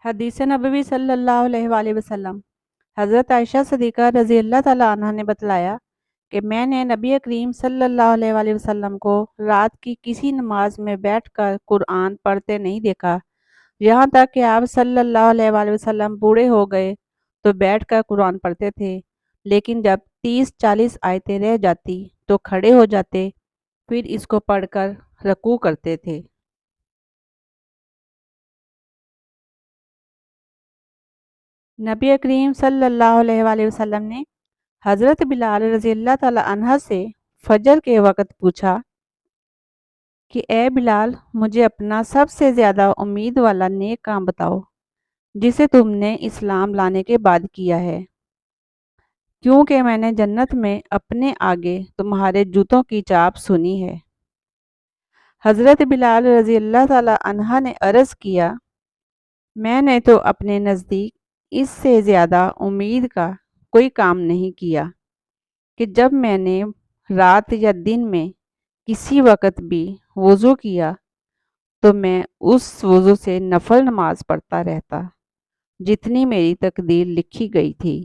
حدیث نبوی صلی اللہ علیہ وآلہ وسلم۔ حضرت عائشہ صدیقہ رضی اللہ تعالیٰ عنہ نے بتلایا کہ میں نے نبی کریم صلی اللہ علیہ وآلہ وسلم کو رات کی کسی نماز میں بیٹھ کر قرآن پڑھتے نہیں دیکھا، یہاں تک کہ آپ صلی اللہ علیہ وآلہ وسلم بوڑھے ہو گئے تو بیٹھ کر قرآن پڑھتے تھے، لیکن جب 30-40 آیتیں رہ جاتی تو کھڑے ہو جاتے، پھر اس کو پڑھ کر رکوع کرتے تھے۔ نبی کریم صلی اللہ علیہ وآلہ وسلم نے حضرت بلال رضی اللہ تعالیٰ عنہ سے فجر کے وقت پوچھا کہ اے بلال، مجھے اپنا سب سے زیادہ امید والا نیک کام بتاؤ جسے تم نے اسلام لانے کے بعد کیا ہے، کیونکہ میں نے جنت میں اپنے آگے تمہارے جوتوں کی چاپ سنی ہے۔ حضرت بلال رضی اللہ تعالیٰ عنہ نے عرض کیا، میں نے تو اپنے نزدیک اس سے زیادہ امید کا کوئی کام نہیں کیا کہ جب میں نے رات یا دن میں کسی وقت بھی وضو کیا تو میں اس وضو سے نفل نماز پڑھتا رہتا جتنی میری تقدیر لکھی گئی تھی۔